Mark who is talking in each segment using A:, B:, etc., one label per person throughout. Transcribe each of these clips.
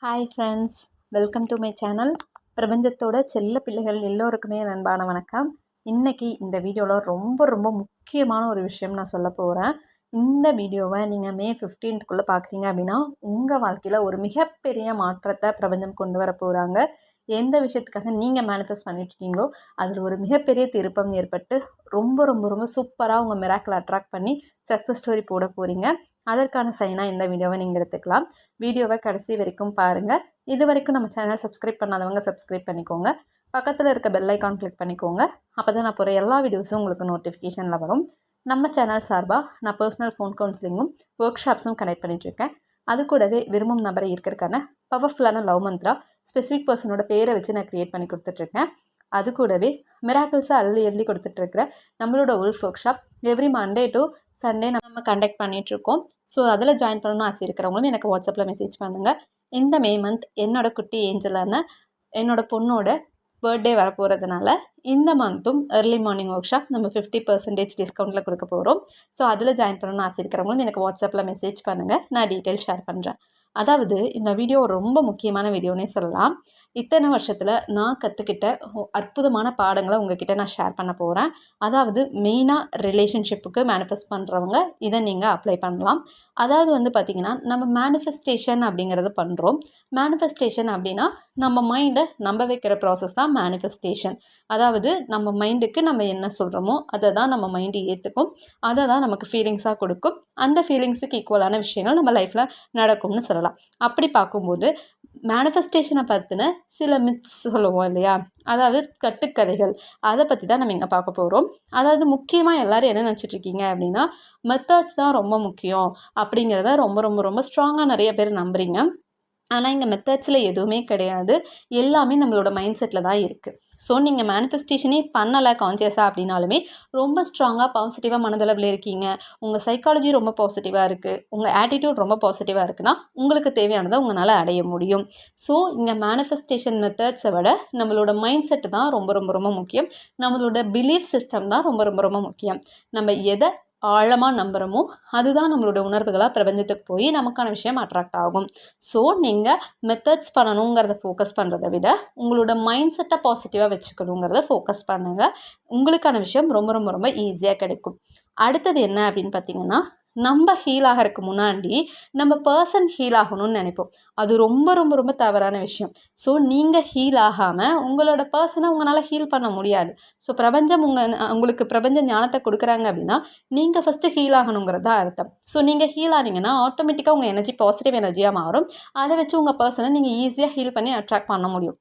A: Hi friends, welcome to my channel. பிரபஞ்சத்தோட செல்ல பிள்ளைகள் எல்லோருக்குமே என் அன்பான வணக்கம். இன்றைக்கி இந்த வீடியோவில் ரொம்ப ரொம்ப முக்கியமான ஒரு விஷயம் நான் சொல்ல போகிறேன். இந்த வீடியோவை நீங்கள் மே 15க்குள்ளே பார்க்குறீங்க அப்படின்னா உங்கள் வாழ்க்கையில் ஒரு மிகப்பெரிய மாற்றத்தை பிரபஞ்சம் கொண்டு வர போகிறாங்க. எந்த விஷயத்துக்காக நீங்கள் மேனிஃபெஸ்ட் பண்ணிட்டுருக்கீங்களோ அதில் ஒரு மிகப்பெரிய திருப்பம் ஏற்பட்டு ரொம்ப ரொம்ப ரொம்ப சூப்பராக உங்கள் மிராக்கிள் அட்ராக்ட் பண்ணி சக்ஸஸ் ஸ்டோரி போட போகிறீங்க. அதற்கான சைனாக இந்த வீடியோவை நீங்கள் எடுத்துக்கலாம். வீடியோவை கடைசி வரைக்கும் பாருங்கள். இது வரைக்கும் நம்ம சேனல் சப்ஸ்கிரைப் பண்ணாதவங்க சப்ஸ்கிரைப் பண்ணிக்கோங்க. பக்கத்தில் இருக்க பெல் ஐக்கான் கிளிக் பண்ணிக்கோங்க. அப்போ தான் நான் போகிற எல்லா வீடியோஸும் உங்களுக்கு நோட்டிஃபிகேஷனில் வரும். நம்ம சேனல் சார்பாக நான் பர்சனல் ஃபோன் கவுன்சிலிங்கும் ஒர்க் ஷாப்ஸும் கனெக்ட் பண்ணிகிட்ருக்கேன். அது கூடவே விரும்பும் நபரை இருக்கிறதுக்கான பவர்ஃபுல்லான லவ் மந்த்ரா ஸ்பெசிஃபிக் பர்சனோட பேரை வச்சு நான் க்ரியேட் பண்ணி கொடுத்துட்ருக்கேன். அது கூடவே மிராக்கிள்ஸை அள்ளி கொடுத்துட்ருக்கிற நம்மளோட wolf workshop every Monday to Sunday நம்ம கண்டக்ட் பண்ணிகிட்ருக்கோம். ஸோ அதில் ஜாயின் பண்ணணும்னு ஆசை இருக்கிறவங்களும் எனக்கு வாட்ஸ்அப்பில் மெசேஜ் பண்ணுங்கள். இந்த மே மந்த் என்னோடய குட்டி ஏஞ்சலான என்னோடய பொண்ணோட பர்த்டே வரப்போகிறதுனால இந்த மந்த்தும் ஏர்லி மார்னிங் ஒர்க் ஷாப் நம்ம 50% டிஸ்கவுண்ட்டில் கொடுக்க போகிறோம். ஸோ அதில் ஜாயின் பண்ணணும்னு ஆசை இருக்கிறவங்களும் எனக்கு வாட்ஸ்அப்பில் மெசேஜ் பண்ணுங்கள். நான் டீட்டெயில் ஷேர் பண்ணுறேன். அதாவது இந்த வீடியோ ரொம்ப முக்கியமான வீடியோனே சொல்லலாம். இத்தனை வருஷத்தில் நான் கற்றுக்கிட்ட அற்புதமான பாடங்களை உங்ககிட்ட நான் ஷேர் பண்ண போகிறேன். அதாவது மெயினாக ரிலேஷன்ஷிப்புக்கு மேனிஃபெஸ்ட் பண்ணுறவங்க இதை நீங்கள் அப்ளை பண்ணலாம். அதாவது பார்த்திங்கன்னா நம்ம மேனிஃபெஸ்டேஷன் அப்படிங்கிறத பண்ணுறோம். மேனிஃபெஸ்டேஷன் அப்படின்னா நம்ம மைண்டை நம்ப வைக்கிற ப்ராசஸ் தான் மேனிஃபெஸ்டேஷன். அதாவது நம்ம மைண்டுக்கு நம்ம என்ன சொல்கிறோமோ அதை தான் நம்ம மைண்டு ஏற்றுக்கும், அதை தான் நமக்கு ஃபீலிங்ஸாக கொடுக்கும். அந்த ஃபீலிங்ஸுக்கு ஈக்குவலான விஷயங்கள் நம்ம லைஃப்பில் நடக்கும்னு சொல்லலாம். அப்படி பார்க்கும்போது மேனிஃபெஸ்டேஷனை பற்றின சில மித்ஸ் சொல்லுவோம் இல்லையா, அதாவது கட்டுக்கதைகள், அதை பற்றி தான் நம்ம இங்கே பார்க்க போகிறோம். அதாவது முக்கியமாக எல்லோரும் என்ன நினச்சிட்ருக்கீங்க அப்படின்னா மெத்தட்ஸ் தான் ரொம்ப முக்கியம் அப்படிங்கிறத ரொம்ப ரொம்ப ரொம்ப ஸ்ட்ராங்காக நிறைய பேர் நம்புறீங்க. ஆனால் இங்கே மெத்தட்ஸில் எதுவுமே கிடையாது. எல்லாமே நம்மளோட மைண்ட் செட்டில் தான் இருக்குது. ஸோ நீங்கள் மேனிஃபெஸ்டேஷனே பண்ணலை கான்சியஸாக அப்படின்னாலுமே ரொம்ப ஸ்ட்ராங்காக பாசிட்டிவாக மனதளவில் இருக்கீங்க, உங்கள் சைக்காலஜி ரொம்ப பாசிட்டிவாக இருக்குது, உங்கள் ஆட்டிடியூட் ரொம்ப பாசிட்டிவாக இருக்குன்னா உங்களுக்கு தேவையானதை உங்களால் அடைய முடியும். ஸோ இங்கே மேனிஃபெஸ்டேஷன் மெத்தட்ஸை விட நம்மளோட மைண்ட் செட்டு தான் ரொம்ப ரொம்ப ரொம்ப முக்கியம். நம்மளோட பிலீஃப் சிஸ்டம் தான் ரொம்ப ரொம்ப ரொம்ப முக்கியம். நம்ம எதை ஆழமாக நம்புகிறோமோ அதுதான் நம்மளோட உணர்வுகளாக பிரபஞ்சத்துக்கு போய் நமக்கான விஷயம் அட்ராக்ட் ஆகும். ஸோ நீங்கள் மெத்தட்ஸ் பண்ணணுங்கிறத ஃபோக்கஸ் பண்ணுறதை விட உங்களோட மைண்ட் செட்டை பாசிட்டிவாக வச்சுக்கணுங்கிறத ஃபோக்கஸ் பண்ணுங்கள். உங்களுக்கான விஷயம் ரொம்ப ரொம்ப ரொம்ப ஈஸியாக கிடைக்கும். அடுத்தது என்ன அப்படின்னு பார்த்தீங்கன்னா, நம்ம ஹீல் ஆகிறதுக்கு முன்னாடி நம்ம பர்சன் ஹீல் ஆகணும்னு நினைப்போம். அது ரொம்ப ரொம்ப ரொம்ப தவறான விஷயம். ஸோ நீங்கள் ஹீல் ஆகாமல் உங்களோட பர்சனை உங்களால் ஹீல் பண்ண முடியாது. ஸோ பிரபஞ்சம் உங்களுக்கு பிரபஞ்ச ஞானத்தை கொடுக்குறாங்க அப்படின்னா நீங்கள் ஃபஸ்ட்டு ஹீல் ஆகணுங்கிறது தான் அர்த்தம். ஸோ நீங்கள் ஹீல் ஆனீங்கன்னா ஆட்டோமேட்டிக்காக உங்கள் எனர்ஜி பாசிட்டிவ் எனர்ஜியாக மாறும். அதை வச்சு உங்கள் பர்சனை நீங்கள் ஈஸியாக ஹீல் பண்ணி அட்ராக்ட் பண்ண முடியும்.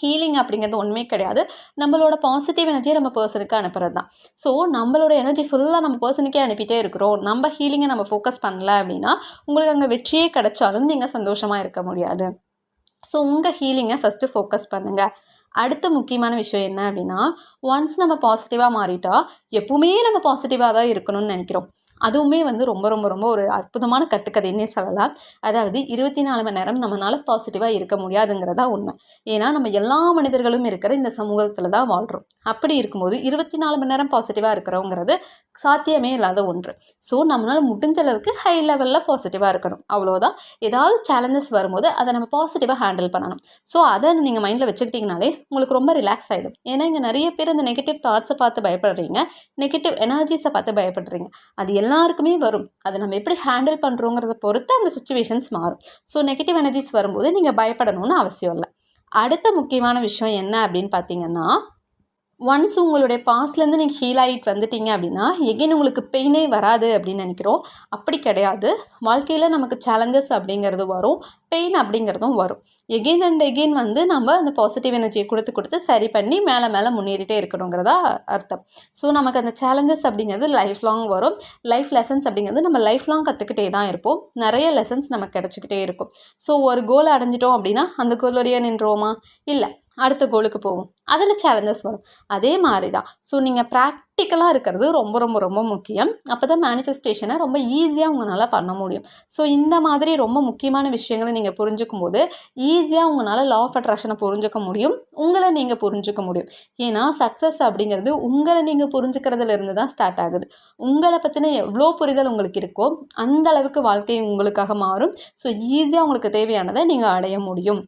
A: ஹீலிங் அப்படிங்கிறது ஒன்றுமே கிடையாது. நம்மளோட பாசிட்டிவ் எனர்ஜியை நம்ம பர்சனுக்கு அனுப்புறது தான். ஸோ நம்மளோட எனர்ஜி ஃபுல்லாக நம்ம பர்சனுக்கே அனுப்பிட்டே இருக்கிறோம். நம்ம ஹீலிங்கை நம்ம ஃபோக்கஸ் பண்ணல அப்படின்னா உங்களுக்கு அங்கே வெற்றியே கிடைச்சாலும் நீங்கள் சந்தோஷமாக இருக்க முடியாது. ஸோ உங்கள் ஹீலிங்கை ஃபஸ்ட்டு ஃபோக்கஸ் பண்ணுங்கள். அடுத்த முக்கியமான விஷயம் என்ன அப்படின்னா, ஒன்ஸ் நம்ம பாசிட்டிவாக மாறிட்டா எப்பவுமே நம்ம பாசிட்டிவாக தான் இருக்கணும்னு நினைக்கிறோம். அதுவுமே ரொம்ப ரொம்ப ரொம்ப ஒரு அற்புதமான கட்டுக்கதைன்னே சொல்லலாம். அதாவது 24 மணி நேரம் நம்மளால் பாசிட்டிவாக இருக்க முடியாதுங்கிறதா உண்மை. ஏன்னா நம்ம எல்லா மனிதர்களும் இருக்கிற இந்த சமூகத்தில் தான் வாழ்கிறோம். அப்படி இருக்கும்போது 24 மணி நேரம் பாசிட்டிவாக இருக்கிறோங்கிறது சாத்தியமே இல்லாத ஒன்று. ஸோ நம்மளால் முடிஞ்ச அளவுக்கு ஹை லெவலில் பாசிட்டிவாக இருக்கணும், அவ்வளோதான். ஏதாவது சேலஞ்சஸ் வரும்போது அதை நம்ம பாசிட்டிவாக ஹேண்டில் பண்ணணும். ஸோ அதை நீங்கள் மைண்டில் வச்சுக்கிட்டிங்கனாலே உங்களுக்கு ரொம்ப ரிலாக்ஸ் ஆகிடும். ஏன்னா இங்கே நிறைய பேர் இந்த நெகட்டிவ் தாட்ஸை பார்த்து பயப்படுறீங்க, நெகட்டிவ் எனர்ஜிஸை பார்த்து பயப்படுறீங்க. அது எல்லாருக்குமே வரும். அதை நம்ம எப்படி ஹேண்டில் பண்ணுறோங்கிறத பொறுத்து அந்த சிச்சுவேஷன்ஸ் மாறும். ஸோ நெகட்டிவ் எனர்ஜிஸ் வரும்போது நீங்கள் பயப்படணும்னு அவசியம் இல்லை. அடுத்த முக்கியமான விஷயம் என்ன அப்படின்னு பார்த்தீங்கன்னா, ஒன்ஸ் உங்களுடைய பாஸ்ட்லேருந்து நீங்கள் ஹீல் ஆகிட்டு வந்துட்டீங்க அப்படின்னா எகெயின் உங்களுக்கு பெயினே வராது அப்படின்னு நினைக்கிறோம். அப்படி கிடையாது. வாழ்க்கையில் நமக்கு சேலஞ்சஸ் அப்படிங்கிறது வரும், பெயின் அப்படிங்கிறதும் வரும். எகெயின் அண்ட் எகெயின் நம்ம அந்த பாசிட்டிவ் எனர்ஜியை கொடுத்து சரி பண்ணி மேலே மேலே முன்னேறிட்டே இருக்கணுங்கிறதா அர்த்தம். ஸோ நமக்கு அந்த சேலஞ்சஸ் அப்படிங்கிறது லைஃப் லாங் வரும். லைஃப் லெசன்ஸ் அப்படிங்கிறது நம்ம லைஃப் லாங் கற்றுக்கிட்டே தான் இருப்போம். நிறைய லெசன்ஸ் நமக்கு கிடச்சிக்கிட்டே இருக்கும். ஸோ ஒரு கோலை அடைஞ்சிட்டோம் அப்படின்னா அந்த கோலோடையே நின்றோமா? இல்லை, அடுத்த கோலுக்கு போவோம். அதில் சேலஞ்சஸ் வரும். அதே மாதிரி தான். ஸோ நீங்கள் ப்ராக்டிக்கலாக இருக்கிறது ரொம்ப ரொம்ப ரொம்ப முக்கியம். அப்போ தான் மேனிஃபெஸ்டேஷனை ரொம்ப ஈஸியாக உங்களால் பண்ண முடியும். ஸோ இந்த மாதிரி ரொம்ப முக்கியமான விஷயங்களை நீங்கள் புரிஞ்சுக்கும் போது ஈஸியாக உங்களால் லா ஆஃப் அட்ராக்ஷனை புரிஞ்சுக்க முடியும், உங்களை நீங்கள் புரிஞ்சுக்க முடியும். ஏன்னா சக்ஸஸ் அப்படிங்கிறது உங்களை நீங்கள் புரிஞ்சுக்கிறதுலேருந்து தான் ஸ்டார்ட் ஆகுது. உங்களை பற்றின எவ்வளோ புரிதல் உங்களுக்கு இருக்கோ அந்த அளவுக்கு வாழ்க்கை உங்களுக்காக மாறும். ஸோ ஈஸியாக உங்களுக்கு தேவையானதை நீங்கள் அடைய முடியும்.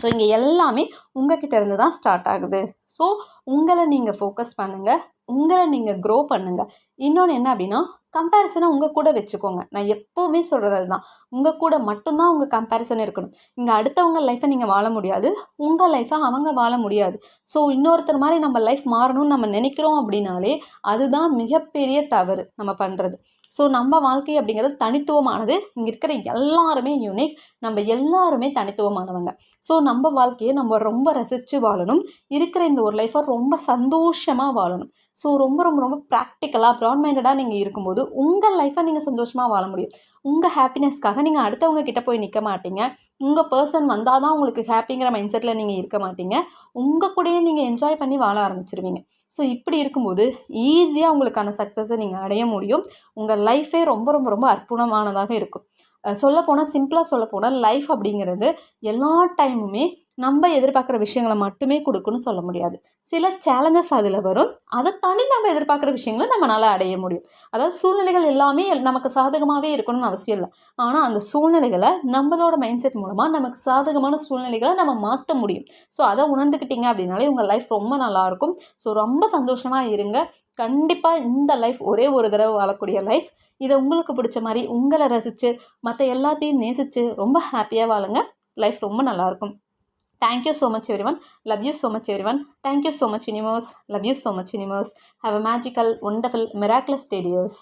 A: ஸோ இங்கே எல்லாமே உங்ககிட்ட இருந்து தான் ஸ்டார்ட் ஆகுது. ஸோ உங்களை நீங்கள் ஃபோக்கஸ் பண்ணுங்கள், உங்களை நீங்கள் க்ரோ பண்ணுங்கள். இன்னொன்று என்ன அப்படின்னா, கம்பேரிசனை உங்கள் கூட வச்சுக்கோங்க. நான் எப்போவுமே சொல்கிறது அதுதான். உங்கள் கூட மட்டும்தான் உங்கள் கம்பேரிசன் இருக்கணும். இங்கே அடுத்தவங்க லைஃப்பை நீங்கள் வாழ முடியாது, உங்கள் லைஃப்பை அவங்க வாழ முடியாது. ஸோ இன்னொருத்தர் மாதிரி நம்ம லைஃப் மாறணும்னு நம்ம நினைக்கிறோம் அப்படின்னாலே அதுதான் மிகப்பெரிய தவறு நம்ம பண்ணுறது. ஸோ நம்ம வாழ்க்கை அப்படிங்கிறது தனித்துவமானது. இங்கே இருக்கிற எல்லாருமே யூனிக், நம்ம எல்லாருமே தனித்துவமானவங்க. ஸோ நம்ம வாழ்க்கையை நம்ம ரொம்ப ரசித்து வாழணும். இருக்கிற இந்த ஒரு லைஃப்பை ரொம்ப சந்தோஷமாக வாழணும். ஸோ ரொம்ப ரொம்ப ரொம்ப ப்ராக்டிக்கலாக ப்ராட் மைண்டடாக நீங்கள் இருக்கும்போது உங்கள் லைஃப்பை நீங்கள் சந்தோஷமாக வாழ முடியும். உங்கள் ஹாப்பினஸ்க்காக நீங்கள் அடுத்தவங்க கிட்ட போய் நிற்க மாட்டீங்க. உங்கள் பர்சன் வந்தால் தான் உங்களுக்கு ஹாப்பிங்கிற மைண்ட் செட்டில் நீங்கள் இருக்க மாட்டீங்க. உங்கள் கூடயே நீங்கள் என்ஜாய் பண்ணி வாழ ஆரம்பிச்சிருவீங்க. ஸோ இப்படி இருக்கும்போது ஈஸியாக உங்களுக்கான சக்ஸஸை நீங்கள் அடைய முடியும். உங்கள் லைஃபே ரொம்ப ரொம்ப ரொம்ப அற்புதமானதாக இருக்கும். சொல்லப்போனால் சிம்பிளாக சொல்லப்போனால் லைஃப் அப்படிங்கிறது எல்லா டைமுமே நம்ம எதிர்பார்க்குற விஷயங்களை மட்டுமே கொடுக்குன்னு சொல்ல முடியாது. சில சேலஞ்சஸ் அதில் வரும். அதை தாண்டி நம்ம எதிர்பார்க்குற விஷயங்களை நம்மளால் அடைய முடியும். அதாவது சூழ்நிலைகள் எல்லாமே நமக்கு சாதகமாகவே இருக்கணும்னு அவசியம் இல்லை. ஆனால் அந்த சூழ்நிலைகளை நம்மளோட மைண்ட் செட் மூலமாக நமக்கு சாதகமான சூழ்நிலைகளை நம்ம மாற்ற முடியும். ஸோ அதை உணர்ந்துக்கிட்டீங்க அப்படின்னாலே உங்கள் லைஃப் ரொம்ப நல்லாயிருக்கும். ஸோ ரொம்ப சந்தோஷமாக இருங்க. கண்டிப்பாக இந்த லைஃப் ஒரே ஒரு தடவை வாழக்கூடிய லைஃப். இதை உங்களுக்கு பிடிச்ச மாதிரி உங்களை ரசித்து மற்ற எல்லாத்தையும் நேசித்து ரொம்ப ஹாப்பியாக வாழுங்க. லைஃப் ரொம்ப நல்லாயிருக்கும். Thank you so much everyone. Love you so much everyone. Thank you so much universe. Love you so much universe. Have a magical, wonderful, miraculous day dears.